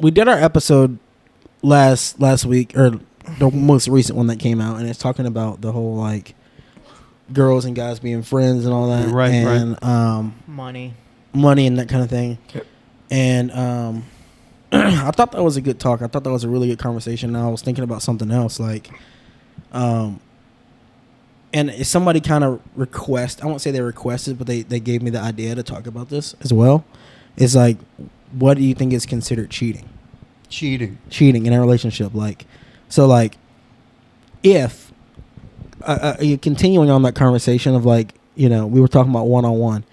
we did our episode last week, or the most recent one that came out, and it's talking about the whole like girls and guys being friends and all that, Right, and money and that kind of thing. And I thought that was a good talk. I thought that was a really good conversation. Now I was thinking about something else, like, and if somebody kind of I won't say they requested, but they gave me the idea to talk about this as well. It's like, what do you think is considered cheating? Cheating in a relationship, like, so like, if continuing on that conversation of like, you know, we were talking about one-on-one.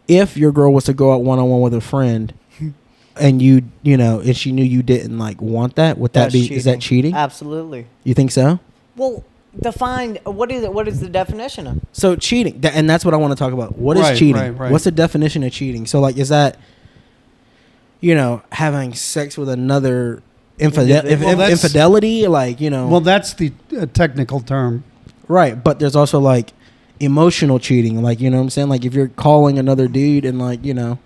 If your girl was to go out one-on-one with a friend, and you know, if she knew you didn't like want that, would that be cheating. Is that cheating? Absolutely. You think so? Well, define what is it? What is the definition of? So cheating, and that's what I want to talk about. What is cheating? Right. What's the definition of cheating? So like, is that, you know, having sex with another infidelity? Like, you know. Well, that's the technical term. Right, but there's also like emotional cheating. Like, you know what I'm saying? Like if you're calling another dude and like, you know,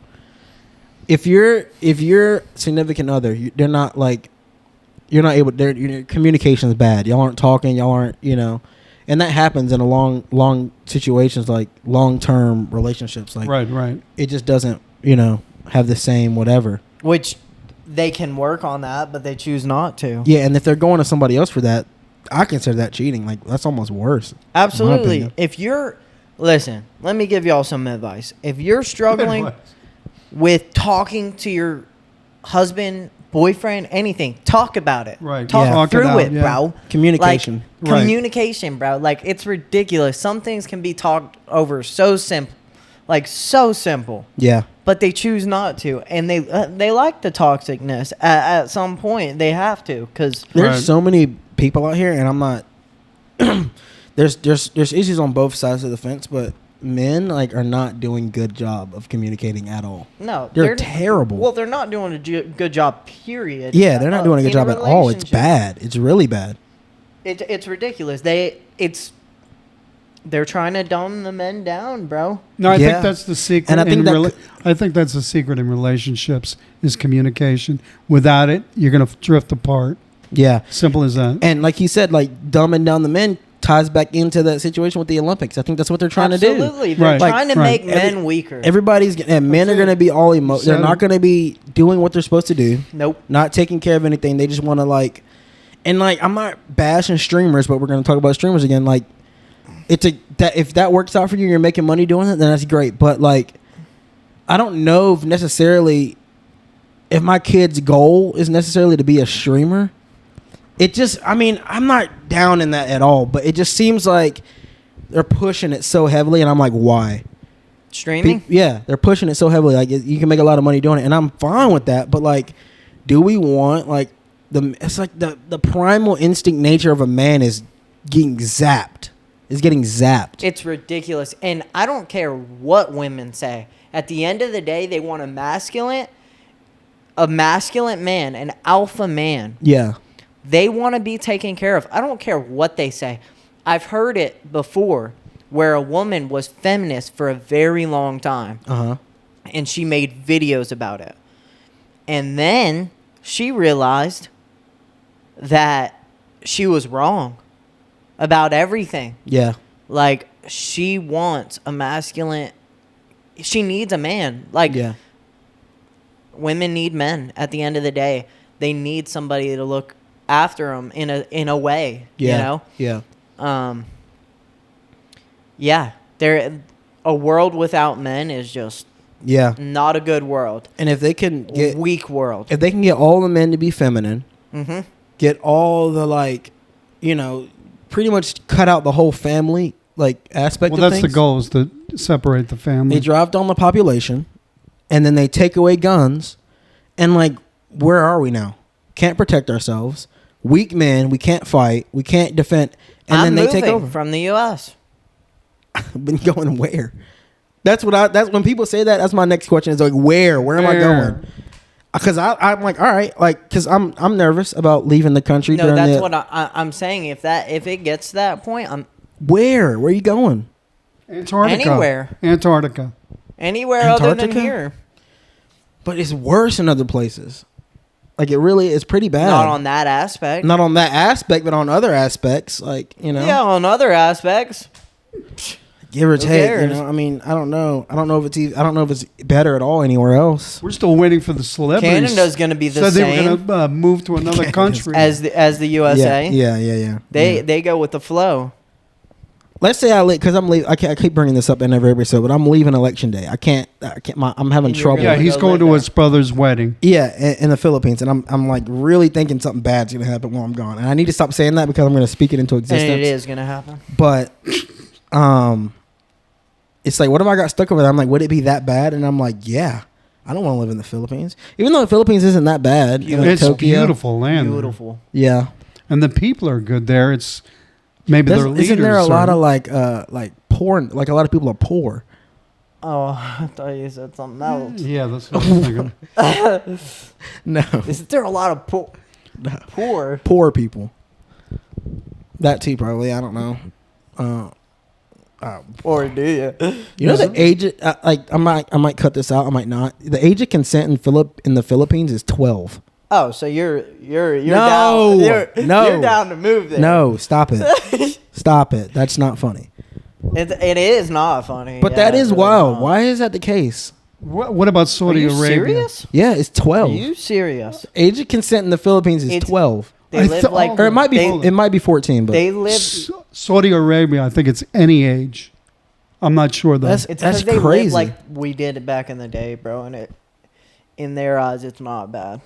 if your significant other, they're not like, you're not able, your communication is bad. Y'all aren't talking. Y'all aren't, you know, and that happens in a long situations, like long-term relationships. Like, right. It just doesn't, you know, have the same whatever. Which they can work on that, but they choose not to. Yeah, and if they're going to somebody else for that, I consider that cheating. Like, that's almost worse. Absolutely. Listen, let me give y'all some advice. If you're struggling with talking to your husband, boyfriend, anything, talk about it. Right. Talk through it, bro. Communication. Like, communication, bro. Like, it's ridiculous. Some things can be talked over so simple. Like, so simple. Yeah. But they choose not to. And they like the toxicness. At some point, they have to. Because there's so many people out here, and I'm not... there's issues on both sides of the fence, but men like are not doing a good job of communicating at all. No, they're terrible. Well, they're not doing a good job. Period. Yeah, they're not doing a good job at all. It's bad. It's really bad. It's ridiculous. They're trying to dumb the men down, bro. No, I think that's the secret. And I think that's the secret in relationships is communication. Without it, you're going to drift apart. Yeah, simple as that. And like he said, like dumbing down the men ties back into that situation with the Olympics. I think that's what they're trying to do. Absolutely. They're trying to make men weaker. Men are going to be all emotional. They're not going to be doing what they're supposed to do. Nope. Not taking care of anything. They just want to like, and like, I'm not bashing streamers, but we're going to talk about streamers again. Like, if that works out for you, you're making money doing it, then that's great. But like, I don't know if necessarily if my kid's goal is necessarily to be a streamer. It just, I mean, I'm not down in that at all, but it just seems like they're pushing it so heavily, and I'm like, why? Streaming? Yeah, they're pushing it so heavily. Like, you can make a lot of money doing it, and I'm fine with that, but like, do we want, like, it's like the primal instinct nature of a man is getting zapped. It's ridiculous, and I don't care what women say. At the end of the day, they want a masculine man, an alpha man. Yeah. They want to be taken care of. I don't care what they say. I've heard it before where a woman was feminist for a very long time. Uh-huh. And she made videos about it. And then she realized that she was wrong about everything. Yeah. Like, she wants a masculine... She needs a man. Like, yeah. Women need men at the end of the day. They need somebody to look after them in a way, yeah. you know? Yeah. Yeah. A world without men is just not a good world. And if they can get weak world. If they can get all the men to be feminine, mm-hmm. get all the like, you know, pretty much cut out the whole family like aspect of things. Well, that's the goal, is to separate the family. They drive down the population, and then they take away guns, and like, where are we now? Can't protect ourselves. Weak men, we can't fight, we can't defend, and then they take over from the U.S. Been going where? That's when people say that. That's my next question. Is like, where am I going? Because I'm like, all right, like, because I'm nervous about leaving the country. No, that's what I'm saying. If it gets to that point, where are you going? Antarctica. Anywhere other than here. But it's worse in other places. Like, it really is pretty bad. Not on that aspect. Not on that aspect, but on other aspects. Like, you know. Yeah, on other aspects. Give or take, you cares? know. I mean, I don't know. I don't know if it's better at all anywhere else. We're still waiting for the celebrities. Canada's going to be the Said they same were going to move to another country. as the USA. Yeah. They go with the flow. Let's say I leave, because I'm leaving. I keep bringing this up in every episode, but I'm leaving election day. I can't. I'm having And you're trouble. Yeah, gonna he's go going live to there. his brother's wedding. Yeah, in the Philippines, and I'm like really thinking something bad's gonna happen while I'm gone, and I need to stop saying that because I'm gonna speak it into And existence. it is going to happen. But, it's like, what if I got stuck over there? I'm like, would it be that bad? And I'm like, yeah, I don't want to live in the Philippines, even though the Philippines isn't that bad. You know, It's Tokyo. beautiful land. there. Beautiful. Yeah. And the people are good there. It's maybe their leaders. Isn't there a lot are- of like poor? Like a lot of people are poor. Oh, I thought you said something else. Yeah, that's what I'm thinking. No, Is there a lot of poor? poor people. That too, probably. I don't know. Or do you? You know the age? Like I might cut this out. I might not. The age of consent in the Philippines is 12. Oh, so you're No, down. no. You're down to move there. No, stop it. Stop it. That's not funny. It is not funny. But Yeah, that it is really wild. not. Why is that the case? What about Are Saudi you Arabia? serious? Yeah, it's Are 12. you serious? Age of consent in the Philippines is It's- 12. They live like Or it might be they, it might be 14, but they live. Saudi Arabia, I think it's any age. I'm not sure though. That's- It's because they crazy. live like we did back in the day, bro. And in their eyes, it's not bad.